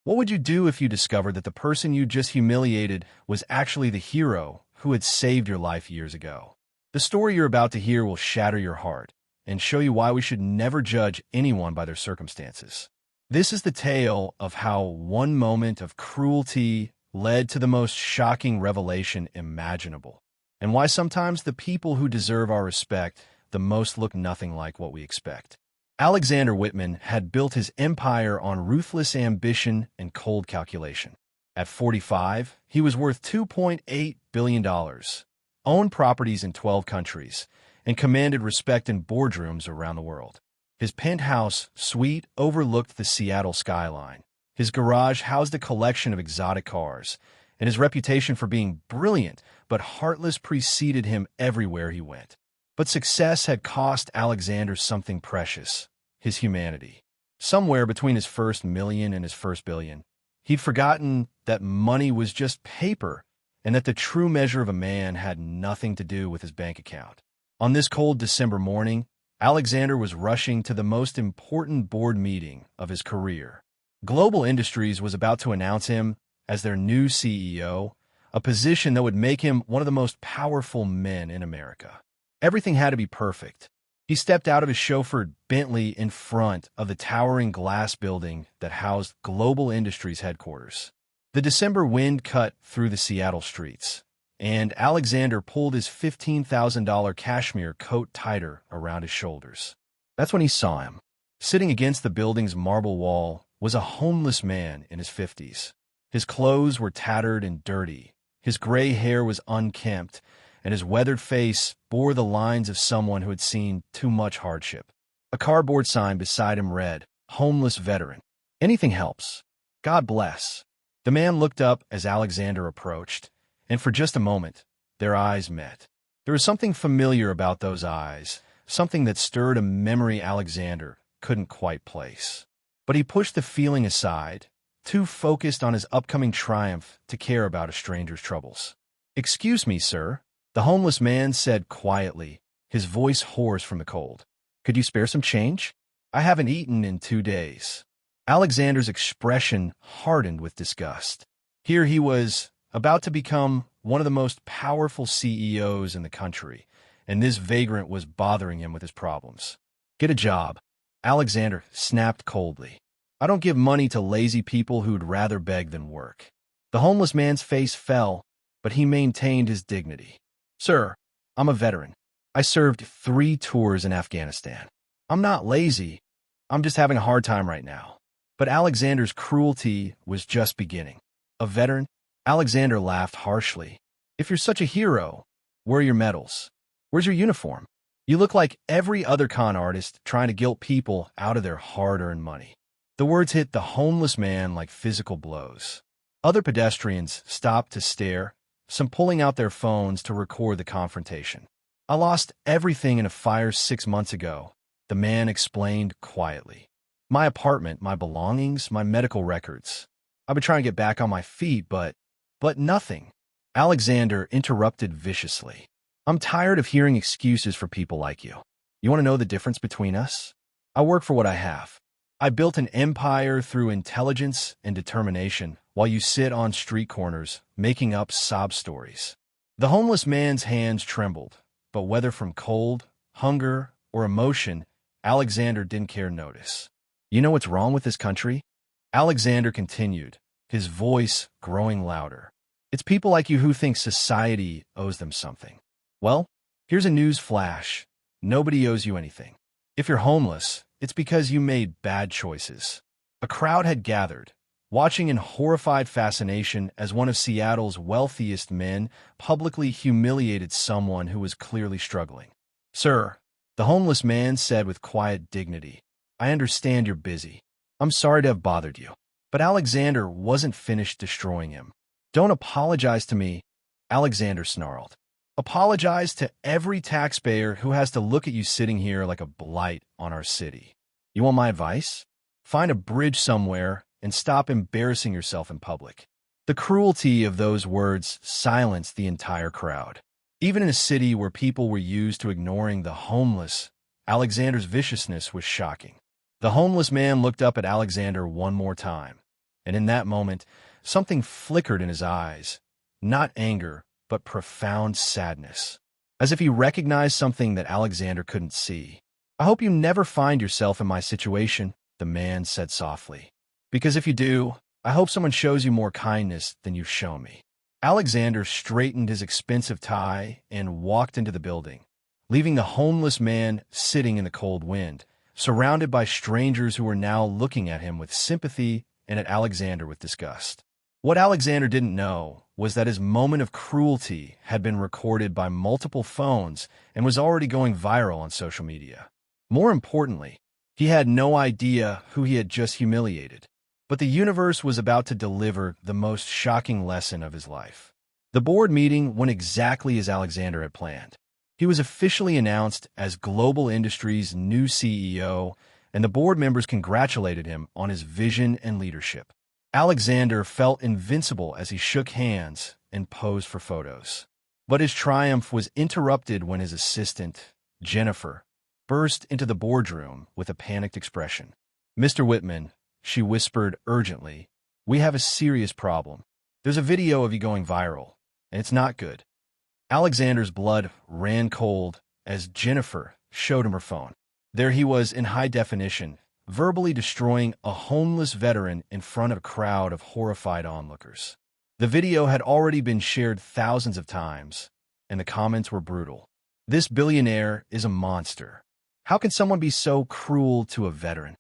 What would you do if you discovered that the person you just humiliated was actually the hero who had saved your life years ago? The story you're about to hear will shatter your heart and show you why we should never judge anyone by their circumstances. This is the tale of how one moment of cruelty led to the most shocking revelation imaginable, and why sometimes the people who deserve our respect the most look nothing like what we expect. Alexander Whitman had built his empire on ruthless ambition and cold calculation. At 45, he was worth $2.8 billion, owned properties in 12 countries, and commanded respect in boardrooms around the world. His penthouse suite overlooked the Seattle skyline. His garage housed a collection of exotic cars, and his reputation for being brilliant but heartless preceded him everywhere he went. But success had cost Alexander something precious: his humanity. Somewhere between his first million and his first billion, he'd forgotten that money was just paper and that the true measure of a man had nothing to do with his bank account. On this cold December morning, Alexander was rushing to the most important board meeting of his career. Global Industries was about to announce him as their new CEO, a position that would make him one of the most powerful men in America. Everything had to be perfect. He stepped out of his chauffeured Bentley in front of the towering glass building that housed Global Industries headquarters. The December wind cut through the Seattle streets, and Alexander pulled his $15,000 cashmere coat tighter around his shoulders. That's when he saw him. Sitting against the building's marble wall was a homeless man in his 50s. His clothes were tattered and dirty. His gray hair was unkempt, and his weathered face bore the lines of someone who had seen too much hardship. A cardboard sign beside him read, "Homeless Veteran. Anything helps. God bless." The man looked up as Alexander approached, and for just a moment, their eyes met. There was something familiar about those eyes, something that stirred a memory Alexander couldn't quite place. But he pushed the feeling aside, too focused on his upcoming triumph to care about a stranger's troubles. "Excuse me, sir," the homeless man said quietly, his voice hoarse from the cold. "Could you spare some change? I haven't eaten in 2 days." Alexander's expression hardened with disgust. Here he was, about to become one of the most powerful CEOs in the country, and this vagrant was bothering him with his problems. "Get a job," Alexander snapped coldly. "I don't give money to lazy people who'd rather beg than work." The homeless man's face fell, but he maintained his dignity. "Sir, I'm a veteran. I served 3 tours in Afghanistan. I'm not lazy. I'm just having a hard time right now." But Alexander's cruelty was just beginning. "A veteran?" Alexander laughed harshly. "If you're such a hero, where are your medals? Where's your uniform? You look like every other con artist trying to guilt people out of their hard-earned money." The words hit the homeless man like physical blows. Other pedestrians stopped to stare, some pulling out their phones to record the confrontation. "I lost everything in a fire 6 months ago," the man explained quietly. "My apartment, my belongings, my medical records. I've been trying to get back on my feet, but nothing." Alexander interrupted viciously. "I'm tired of hearing excuses for people like you. You want to know the difference between us? I work for what I have. I built an empire through intelligence and determination, while you sit on street corners making up sob stories." The homeless man's hands trembled, but whether from cold, hunger, or emotion, Alexander didn't care to notice. "You know what's wrong with this country?" Alexander continued, his voice growing louder. "It's people like you who think society owes them something. Well, here's a news flash. Nobody owes you anything. If you're homeless, it's because you made bad choices." A crowd had gathered, watching in horrified fascination as one of Seattle's wealthiest men publicly humiliated someone who was clearly struggling. "Sir," the homeless man said with quiet dignity, "I understand you're busy. I'm sorry to have bothered you." But Alexander wasn't finished destroying him. "Don't apologize to me," Alexander snarled. "Apologize to every taxpayer who has to look at you sitting here like a blight on our city. You want my advice? Find a bridge somewhere and stop embarrassing yourself in public." The cruelty of those words silenced the entire crowd. Even in a city where people were used to ignoring the homeless, Alexander's viciousness was shocking. The homeless man looked up at Alexander one more time, And in that moment, something flickered in his eyes. Not anger, but profound sadness. As if he recognized something that Alexander couldn't see. "I hope you never find yourself in my situation," the man said softly. "Because if you do, I hope someone shows you more kindness than you've shown me." Alexander straightened his expensive tie and walked into the building, leaving the homeless man sitting in the cold wind, surrounded by strangers who were now looking at him with sympathy and at Alexander with disgust. What Alexander didn't know was that his moment of cruelty had been recorded by multiple phones and was already going viral on social media. More importantly, he had no idea who he had just humiliated. But the universe was about to deliver the most shocking lesson of his life. The board meeting went exactly as Alexander had planned. He was officially announced as Global Industries' new CEO, and the board members congratulated him on his vision and leadership. Alexander felt invincible as he shook hands and posed for photos. But his triumph was interrupted when his assistant, Jennifer, burst into the boardroom with a panicked expression. "Mr. Whitman," she whispered urgently, "we have a serious problem. There's a video of you going viral, and it's not good." Alexander's blood ran cold as Jennifer showed him her phone. There he was in high definition, verbally destroying a homeless veteran in front of a crowd of horrified onlookers. The video had already been shared thousands of times, and the comments were brutal. "This billionaire is a monster. How can someone be so cruel to a veteran?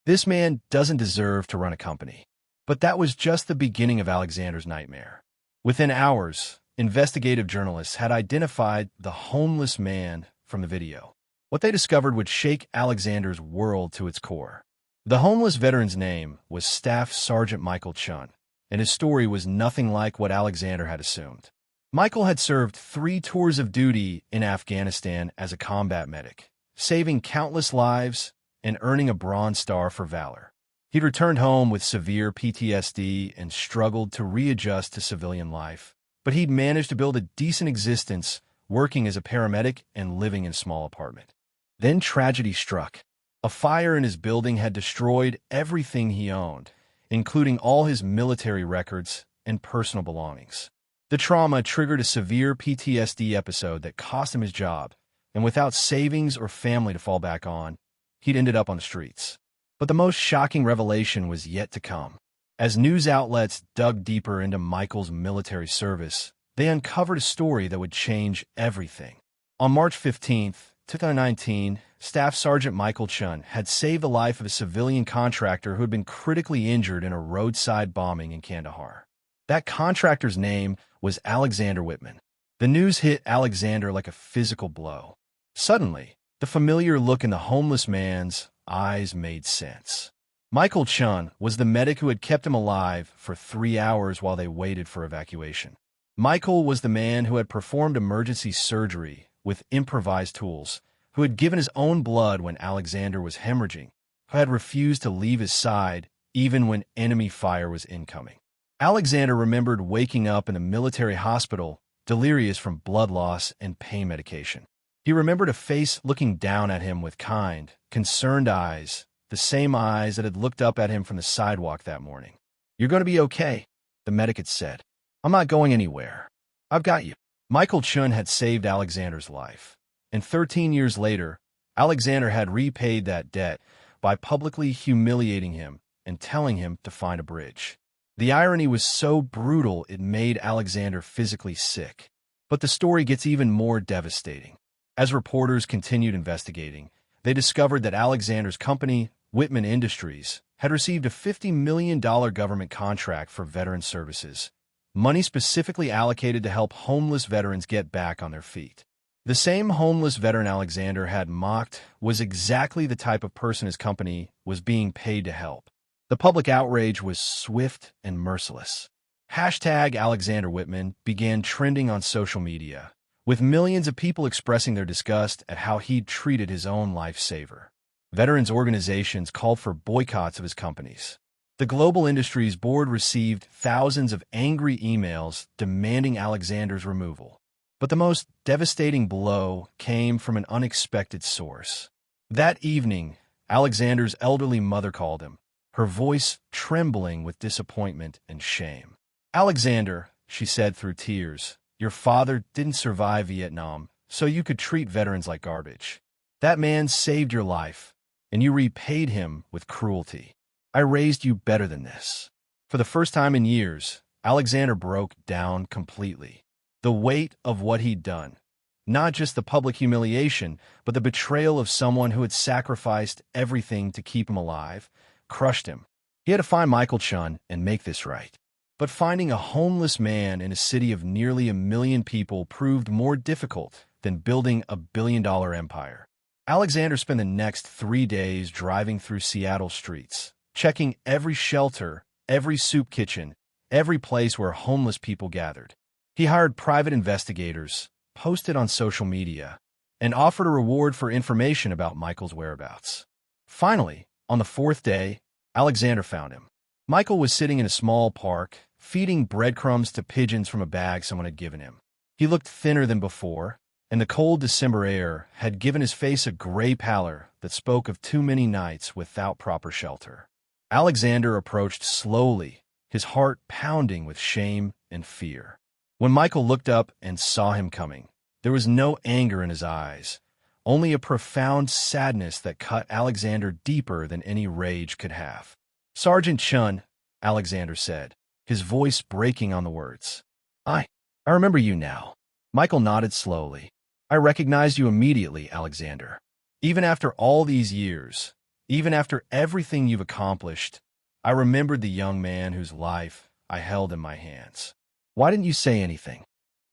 This man doesn't deserve to run a company." But that was just the beginning of Alexander's nightmare. Within hours, investigative journalists had identified the homeless man from the video. What they discovered would shake Alexander's world to its core. The homeless veteran's name was Staff Sergeant Michael Chun, and his story was nothing like what Alexander had assumed. Michael had served 3 tours of duty in Afghanistan as a combat medic, saving countless lives and earning a Bronze Star for valor. He'd returned home with severe PTSD and struggled to readjust to civilian life, but he'd managed to build a decent existence working as a paramedic and living in a small apartment. Then tragedy struck. A fire in his building had destroyed everything he owned, including all his military records and personal belongings. The trauma triggered a severe PTSD episode that cost him his job, and without savings or family to fall back on, he'd ended up on the streets. But the most shocking revelation was yet to come. As news outlets dug deeper into Michael's military service, they uncovered a story that would change everything. On March 15th, 2019, Staff Sergeant Michael Chun had saved the life of a civilian contractor who had been critically injured in a roadside bombing in Kandahar. That contractor's name was Alexander Whitman. The news hit Alexander like a physical blow. Suddenly, the familiar look in the homeless man's eyes made sense. Michael Chun was the medic who had kept him alive for 3 hours while they waited for evacuation. Michael was the man who had performed emergency surgery with improvised tools, who had given his own blood when Alexander was hemorrhaging, who had refused to leave his side even when enemy fire was incoming. Alexander remembered waking up in a military hospital, delirious from blood loss and pain medication. He remembered a face looking down at him with kind, concerned eyes, the same eyes that had looked up at him from the sidewalk that morning. "You're going to be okay," the medic had said. "I'm not going anywhere. I've got you." Michael Chun had saved Alexander's life, and 13 years later, Alexander had repaid that debt by publicly humiliating him and telling him to find a bridge. The irony was so brutal it made Alexander physically sick. But the story gets even more devastating. As reporters continued investigating, they discovered that Alexander's company, Whitman Industries, had received a $50 million government contract for veteran services, money specifically allocated to help homeless veterans get back on their feet. The same homeless veteran Alexander had mocked was exactly the type of person his company was being paid to help. The public outrage was swift and merciless. Hashtag Alexander Whitman began trending on social media, with millions of people expressing their disgust at how he'd treated his own lifesaver. Veterans organizations called for boycotts of his companies. The Global Industries Board received thousands of angry emails demanding Alexander's removal. But the most devastating blow came from an unexpected source. That evening, Alexander's elderly mother called him, her voice trembling with disappointment and shame. "Alexander," she said through tears, "your father didn't survive Vietnam, so you could treat veterans like garbage. That man saved your life, and you repaid him with cruelty. I raised you better than this." For the first time in years, Alexander broke down completely. The weight of what he'd done, not just the public humiliation, but the betrayal of someone who had sacrificed everything to keep him alive, crushed him. He had to find Michael Chun and make this right. But finding a homeless man in a city of nearly 1 million people proved more difficult than building a billion-dollar empire. Alexander spent the next 3 days driving through Seattle streets, checking every shelter, every soup kitchen, every place where homeless people gathered. He hired private investigators, posted on social media, and offered a reward for information about Michael's whereabouts. Finally, on the 4th day, Alexander found him. Michael was sitting in a small park, feeding breadcrumbs to pigeons from a bag someone had given him. He looked thinner than before, and the cold December air had given his face a gray pallor that spoke of too many nights without proper shelter. Alexander approached slowly, his heart pounding with shame and fear. When Michael looked up and saw him coming, there was no anger in his eyes, only a profound sadness that cut Alexander deeper than any rage could have. "Sergeant Chun," Alexander said, his voice breaking on the words. I remember you now." Michael nodded slowly. "I recognized you immediately, Alexander. Even after all these years, even after everything you've accomplished, I remembered the young man whose life I held in my hands." "Why didn't you say anything?"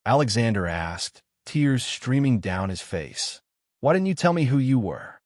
Alexander asked, tears streaming down his face. "Why didn't you tell me who you were?"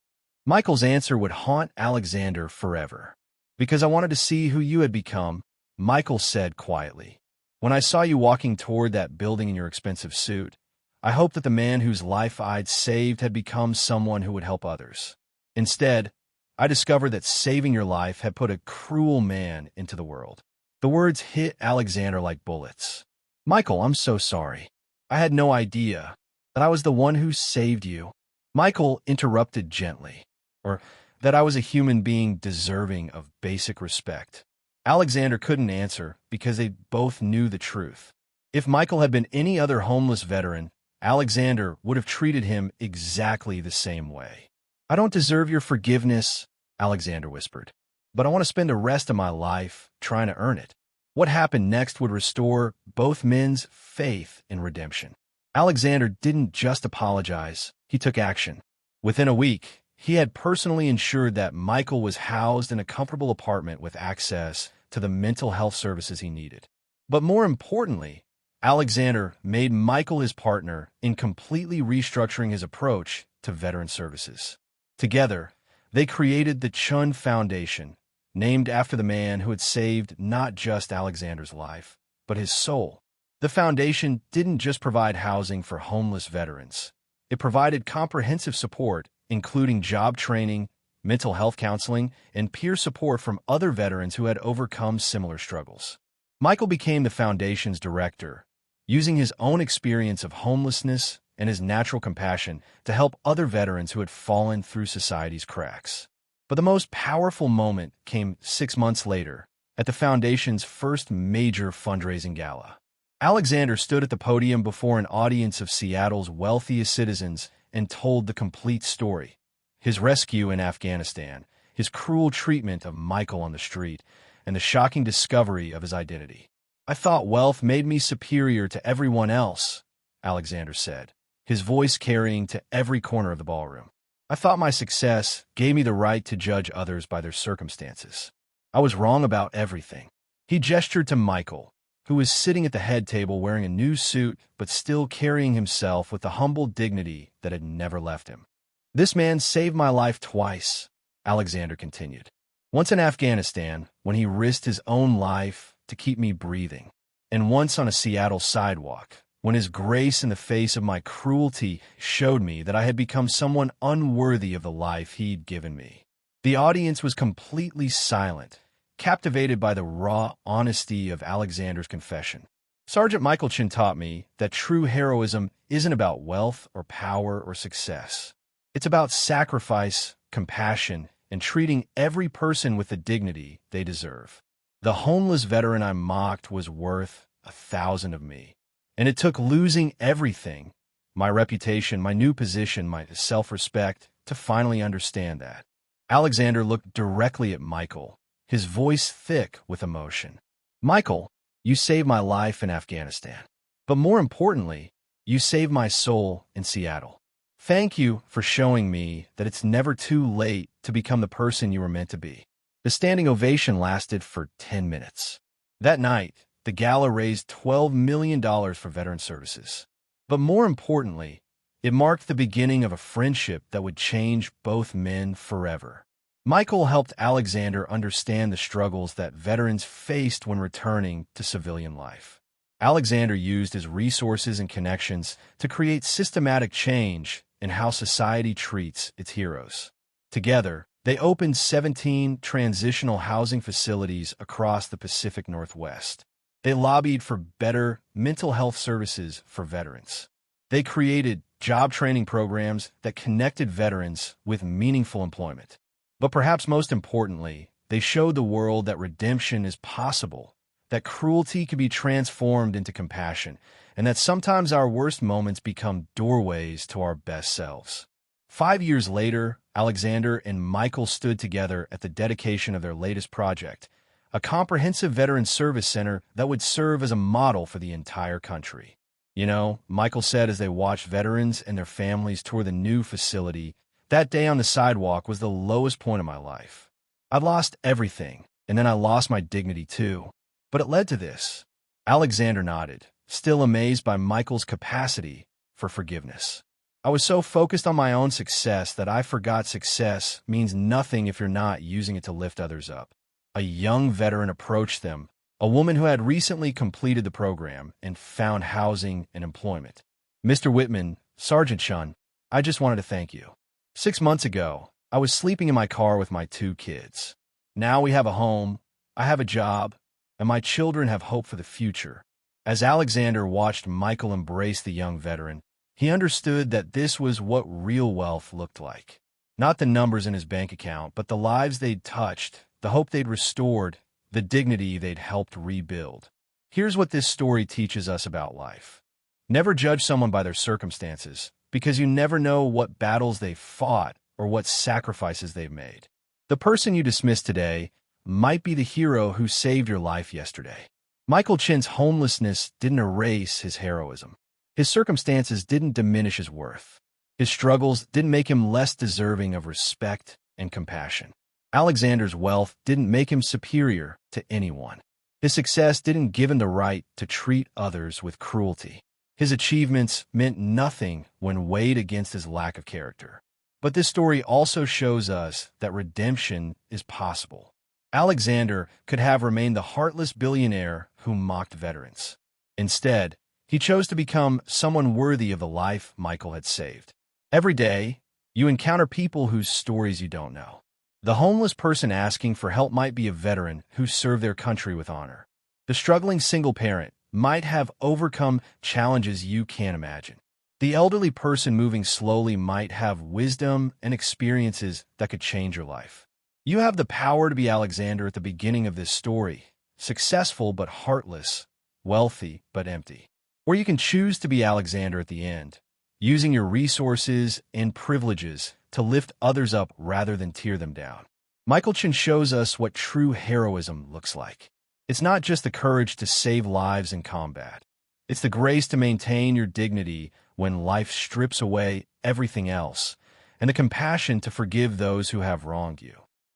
Michael's answer would haunt Alexander forever. "Because I wanted to see who you had become," Michael said quietly. "When I saw you walking toward that building in your expensive suit, I hoped that the man whose life I'd saved had become someone who would help others. Instead, I discovered that saving your life had put a cruel man into the world." The words hit Alexander like bullets. "Michael, I'm so sorry. I had no idea that I was the one who saved you." Michael interrupted gently, or that I was a human being deserving of basic respect. Alexander couldn't answer because they both knew the truth. If Michael had been any other homeless veteran, Alexander would have treated him exactly the same way. "I don't deserve your forgiveness," Alexander whispered, "but I want to spend the rest of my life trying to earn it." What happened next would restore both men's faith in redemption. Alexander didn't just apologize, he took action. Within a week, he had personally ensured that Michael was housed in a comfortable apartment with access to the mental health services he needed. But more importantly, Alexander made Michael his partner in completely restructuring his approach to veteran services. Together, they created the Chun Foundation, named after the man who had saved not just Alexander's life, but his soul. The foundation didn't just provide housing for homeless veterans. It provided comprehensive support, including job training, mental health counseling, and peer support from other veterans who had overcome similar struggles. Michael became the foundation's director, using his own experience of homelessness and his natural compassion to help other veterans who had fallen through society's cracks. But the most powerful moment came 6 months later, at the foundation's first major fundraising gala. Alexander stood at the podium before an audience of Seattle's wealthiest citizens and told the complete story. His rescue in Afghanistan, his cruel treatment of Michael on the street, and the shocking discovery of his identity. "I thought wealth made me superior to everyone else," Alexander said, his voice carrying to every corner of the ballroom. "I thought my success gave me the right to judge others by their circumstances. I was wrong about everything." He gestured to Michael, who was sitting at the head table wearing a new suit but still carrying himself with the humble dignity that had never left him. "This man saved my life twice," Alexander continued. "Once in Afghanistan, when he risked his own life to keep me breathing, and once on a Seattle sidewalk, when his grace in the face of my cruelty showed me that I had become someone unworthy of the life he'd given me." The audience was completely silent, captivated by the raw honesty of Alexander's confession. "Sergeant Michael Chun taught me that true heroism isn't about wealth or power or success. It's about sacrifice, compassion, and treating every person with the dignity they deserve. The homeless veteran I mocked was worth 1,000 of me. And it took losing everything, my reputation, my new position, my self-respect, to finally understand that. Alexander looked directly at Michael, his voice thick with emotion. Michael, you saved my life in Afghanistan. But more importantly, you saved my soul in Seattle. Thank you for showing me that it's never too late to become the person you were meant to be. The standing ovation lasted for 10 minutes. That night, the gala raised $12 million for veteran services. But more importantly, it marked the beginning of a friendship that would change both men forever. Michael helped Alexander understand the struggles that veterans faced when returning to civilian life. Alexander used his resources and connections to create systematic change in how society treats its heroes. Together, they opened 17 transitional housing facilities across the Pacific Northwest. They lobbied for better mental health services for veterans. They created job training programs that connected veterans with meaningful employment. But perhaps most importantly, they showed the world that redemption is possible, that cruelty can be transformed into compassion, and that sometimes our worst moments become doorways to our best selves. 5 years later, Alexander and Michael stood together at the dedication of their latest project, a comprehensive veteran service center that would serve as a model for the entire country. You know, Michael said as they watched veterans and their families tour the new facility, that day on the sidewalk was the lowest point of my life. I'd lost everything, and then I lost my dignity too. But it led to this. Alexander nodded, still amazed by Michael's capacity for forgiveness. I was so focused on my own success that I forgot success means nothing if you're not using it to lift others up. A young veteran approached them, a woman who had recently completed the program and found housing and employment. Mr. Whitman, Sergeant Shun, I just wanted to thank you. 6 months ago, I was sleeping in my car with my 2 kids. Now we have a home, I have a job, and my children have hope for the future. As Alexander watched Michael embrace the young veteran, he understood that this was what real wealth looked like. Not the numbers in his bank account, but the lives they'd touched, the hope they'd restored, the dignity they'd helped rebuild. Here's what this story teaches us about life. Never judge someone by their circumstances, because you never know what battles they've fought or what sacrifices they've made. The person you dismiss today might be the hero who saved your life yesterday. Michael Chin's homelessness didn't erase his heroism. His circumstances didn't diminish his worth. His struggles didn't make him less deserving of respect and compassion. Alexander's wealth didn't make him superior to anyone. His success didn't give him the right to treat others with cruelty. His achievements meant nothing when weighed against his lack of character. But this story also shows us that redemption is possible. Alexander could have remained the heartless billionaire who mocked veterans. Instead, he chose to become someone worthy of the life Michael had saved. Every day, you encounter people whose stories you don't know. The homeless person asking for help might be a veteran who served their country with honor. The struggling single parent might have overcome challenges you can't imagine. The elderly person moving slowly might have wisdom and experiences that could change your life. You have the power to be Alexander at the beginning of this story, successful but heartless, wealthy but empty. Or you can choose to be Alexander at the end, using your resources and privileges to lift others up rather than tear them down. Michael Chin shows us what true heroism looks like. It's not just the courage to save lives in combat. It's the grace to maintain your dignity when life strips away everything else, and the compassion to forgive those who have wronged you.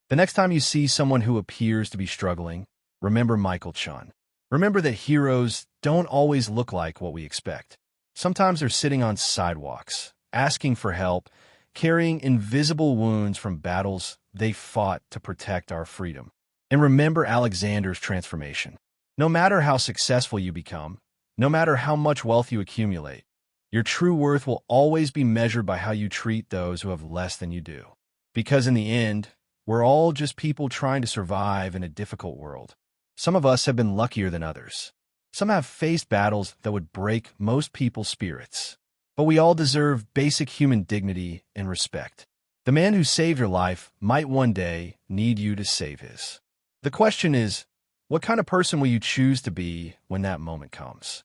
The next time you see someone who appears to be struggling, remember Michael Chin. Remember that heroes don't always look like what we expect. Sometimes they're sitting on sidewalks, asking for help, carrying invisible wounds from battles they fought to protect our freedom. And remember Alexander's transformation. No matter how successful you become, no matter how much wealth you accumulate, your true worth will always be measured by how you treat those who have less than you do. Because in the end, we're all just people trying to survive in a difficult world. Some of us have been luckier than others. Some have faced battles that would break most people's spirits. But we all deserve basic human dignity and respect. The man who saved your life might one day need you to save his. The question is, what kind of person will you choose to be when that moment comes?